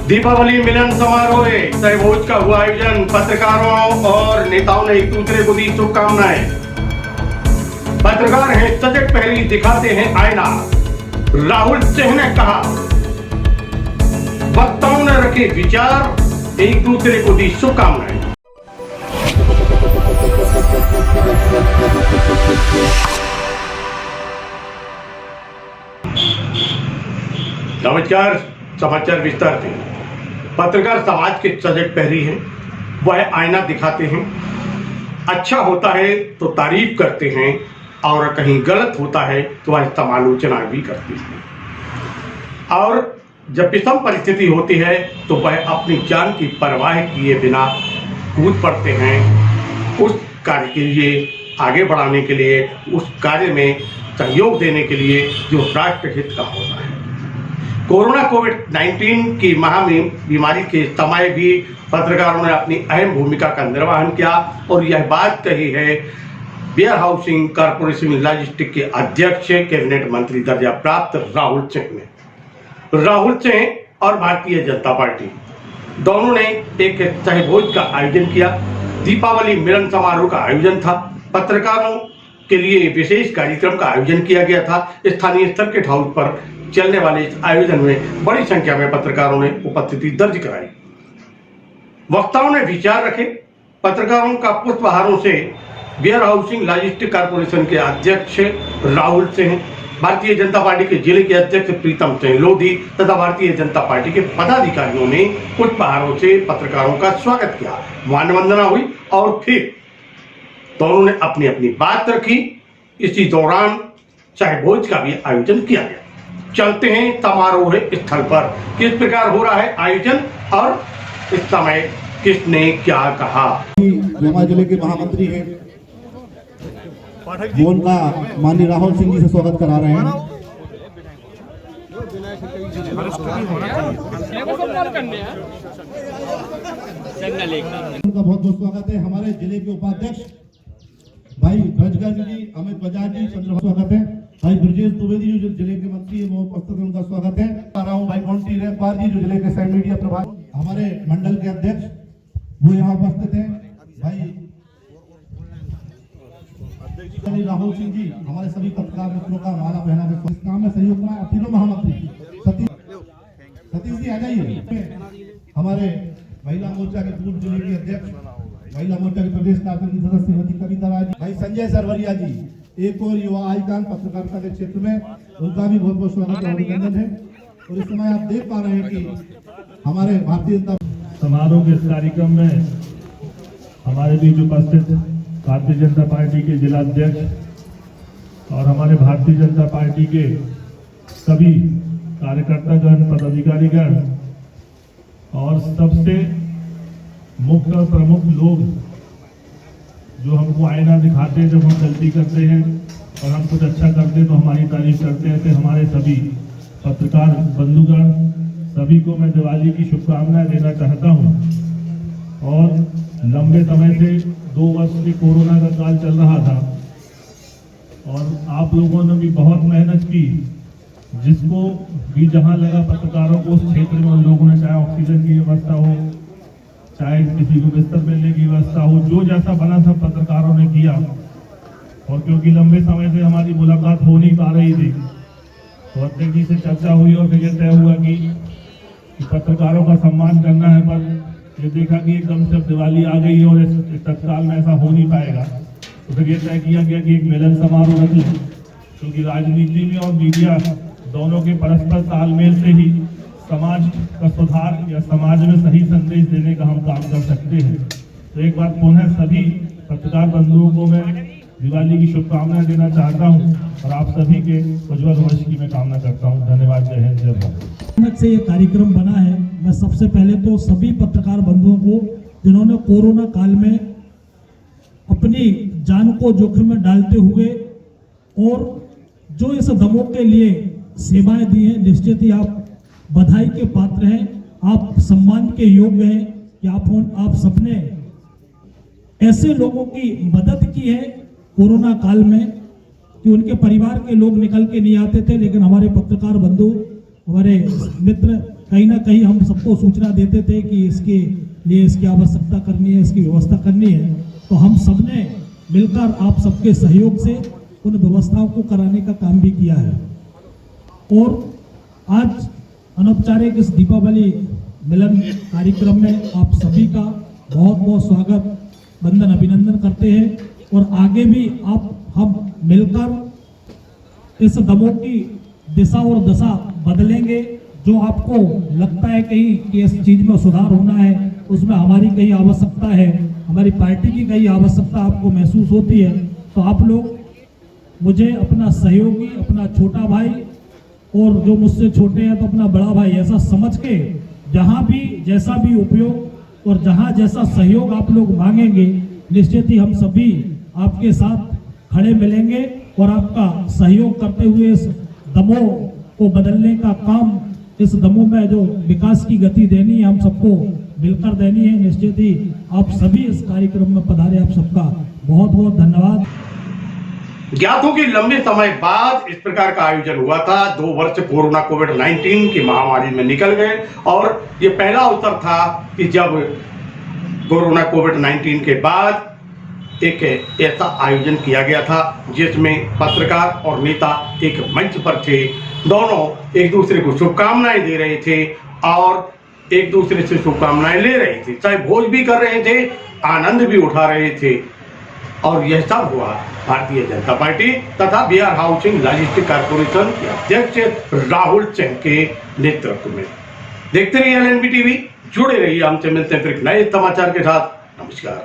दीपावली मिलन समारोह सहभोज का हुआ आयोजन। पत्रकारों और नेताओं ने एक दूसरे को दी शुभकामनाएं। पत्रकार हैं सजग पहरी, दिखाते हैं आईना। राहुल सिंह ने कहा, वक्ताओं ने रखे विचार, एक दूसरे को दी शुभकामनाएं। नमस्कार, समाचार विस्तार से। पत्रकार समाज के सजग पहरी हैं, वह आईना दिखाते हैं। अच्छा होता है तो तारीफ करते हैं और कहीं गलत होता है तो वह समालोचना भी करते हैं। और जब विषम परिस्थिति होती है तो वह अपनी जान की परवाह किए बिना कूद पड़ते हैं उस कार्य के लिए, आगे बढ़ाने के लिए, उस कार्य में सहयोग देने के लिए जो राष्ट्रहित का होता है। कोरोना कोविड-19 की महामारी के समय भी पत्रकारों ने अपनी अहम भूमिका का निर्वहन किया और यह बात कही है वेयर हाउसिंग कॉर्पोरेशन लॉजिस्टिक के अध्यक्ष कैबिनेट मंत्री दर्जा प्राप्त राहुल सिंह ने। राहुल सिंह और भारतीय जनता पार्टी दोनों ने एक सहभोज का आयोजन किया। दीपावली मिलन समारोह का आयोजन था। पत्रकारों के लिए विशेष कार्यक्रम का आयोजन किया गया था। स्थानीय सर्किट हाउस पर चलने वाले इस आयोजन में बड़ी संख्या में पत्रकारों ने उपस्थिति दर्ज कराई। वक्ताओं ने विचार रखे। पत्रकारों का पुष्पहारों से वेयर हाउसिंग लॉजिस्टिक कॉर्पोरेशन के अध्यक्ष राहुल सिंह, भारतीय जनता पार्टी के जिले के अध्यक्ष प्रीतम सिंह लोधी तथा भारतीय जनता पार्टी के पदाधिकारियों ने पुष्पहारों से पत्रकारों का स्वागत किया। मानवंदना हुई और फिर दोनों ने अपनी अपनी बात रखी। इसी दौरान सहभोज का भी आयोजन किया गया। चलते हैं समारोह स्थल पर, किस प्रकार हो रहा है आयोजन और इस समय किसने क्या कहा। जोमा जिले के महामंत्री हैं, वो उनका माननीय राहुल सिंह जी से स्वागत करा रहे हैं। उनका बहुत बहुत स्वागत है। हमारे जिले के उपाध्यक्ष भाई ब्रजगंज जी, अमित बजाज जी, चंद्र स्वागत है। भाई ब्रजेश द्विवेदी जो जिले के मंत्री है वो उपस्थित है, उनका स्वागत है। भाई कौंटी रेखपाल जी जो जिले के साइड मीडिया प्रभारी, हमारे मंडल के अध्यक्ष वो यहाँ उपस्थित हैं। भाई राहुल सिंह जी, हमारे सभी पत्रकार मित्रों का माला पहना के इस काम में सहयोग करा। तीनों महामंत्री सतीश जी आ जाइए। हमारे महिला मोर्चा के पूर्व जिले के अध्यक्ष, महिला मोर्चा के प्रदेश कार्यकारिणी सदस्य श्रीमती कविता राय जी, भाई संजय सरवरिया जी, एक और युवा आइकॉन पत्रकारिता के क्षेत्र में, उनका भी बहुत बहुत स्वागत और अभिनंदन है। और इस समय आप देख पा रहे हैं कि हमारे भारतीय जनता समारोह के इस कार्यक्रम में हमारे बीच उपस्थित भारतीय जनता पार्टी के जिला अध्यक्ष और हमारे भारतीय जनता पार्टी के सभी कार्यकर्तागण, पदाधिकारीगण और सबसे मुख्य और प्रमुख लोग जो हमको आईना दिखाते हैं जब हम गलती करते हैं और हम कुछ अच्छा करते हैं तो हमारी तारीफ करते हैं। तो हमारे सभी पत्रकार बंधुगण सभी को मैं दिवाली की शुभकामनाएं देना चाहता हूं। और लंबे समय से 2 वर्ष से कोरोना का काल चल रहा था और आप लोगों ने भी बहुत मेहनत की। जिसको भी जहां लगा पत्रकारों को उस क्षेत्र में उन लोगों ने, चाहे ऑक्सीजन की व्यवस्था हो, चाहे किसी को बिस्तर मिलने की व्यवस्था हो, जो जैसा बना था पत्रकारों ने किया। और क्योंकि लंबे समय से हमारी मुलाकात हो नहीं पा रही थी तो अध्यक्ष जी से चर्चा हुई और फिर यह तय हुआ कि पत्रकारों का सम्मान करना है। पर ये देखा कि एकदम से दिवाली आ गई और इस तत्काल में ऐसा हो नहीं पाएगा, तो फिर ये तय किया गया कि एक मिलन समारोह रख लें। क्योंकि राजनीति में और मीडिया दोनों के परस्पर तालमेल से ही समाज का सुधार या समाज में सही संदेश देने का हम काम कर सकते हैं। तो एक बार पुनः सभी पत्रकार बंधुओं को मैं दिवाली की शुभकामनाएं देना चाहता हूं और आप सभी के उज्ज्वल भविष्य की मैं कामना करता हूं। धन्यवाद। जय हिंद, जय भारत। से ये कार्यक्रम बना है, मैं सबसे पहले तो सभी पत्रकार बंधुओं को जिन्होंने कोरोना काल में अपनी जान को जोखिम में डालते हुए और जो इस दमों के लिए सेवाएं दी हैं, निश्चित ही आप बधाई के पात्र हैं। आप सम्मान के योग्य हैं कि आप सबने ऐसे लोगों की मदद की है कोरोना काल में कि उनके परिवार के लोग निकल के नहीं आते थे, लेकिन हमारे पत्रकार बंधु, हमारे मित्र कहीं ना कहीं हम सबको सूचना देते थे कि इसके लिए इसकी आवश्यकता करनी है, इसकी व्यवस्था करनी है, तो हम सबने मिलकर आप सबके सहयोग से उन व्यवस्थाओं को कराने का काम भी किया है। और आज अनौपचारिक इस दीपावली मिलन कार्यक्रम में आप सभी का बहुत बहुत स्वागत, वंदन, अभिनंदन करते हैं। और आगे भी हम मिलकर इस दमोह की दिशा और दशा बदलेंगे। जो आपको लगता है कहीं कि इस चीज में सुधार होना है, उसमें हमारी कहीं आवश्यकता है, हमारी पार्टी की कहीं आवश्यकता आपको महसूस होती है, तो आप लोग मुझे अपना सहयोगी, अपना छोटा भाई, और जो मुझसे छोटे हैं तो अपना बड़ा भाई ऐसा समझ के जहां भी जैसा भी उपयोग और जहां जैसा सहयोग आप लोग मांगेंगे, निश्चित ही हम सभी आपके साथ खड़े मिलेंगे और आपका सहयोग करते हुए इस दमोह को बदलने का काम, इस दमोह में जो विकास की गति देनी है हम सबको मिलकर देनी है। निश्चित ही आप सभी इस कार्यक्रम में पधारे, आप सबका बहुत बहुत धन्यवाद। ज्ञात हो कि लंबे समय बाद इस प्रकार का आयोजन हुआ था। 2 वर्ष कोरोना कोविड-19 की महामारी में निकल गए और ये पहला अवसर था कि जब कोरोना कोविड-19 के बाद एक ऐसा आयोजन किया गया था जिसमें पत्रकार और नेता एक मंच पर थे। दोनों एक दूसरे को शुभकामनाएं दे रहे थे और एक दूसरे से शुभकामनाएं ले रहे थे, चाहे भोज भी कर रहे थे, आनंद भी उठा रहे थे। और यह सब हुआ भारतीय जनता पार्टी तथा बिहार हाउसिंग लॉजिस्टिक कॉर्पोरेशन के अध्यक्ष राहुल सिंह के नेतृत्व में। देखते रहिए LNB टीवी, जुड़े रहिए हमसे। मिलते हैं फिर नए समाचार के साथ। नमस्कार।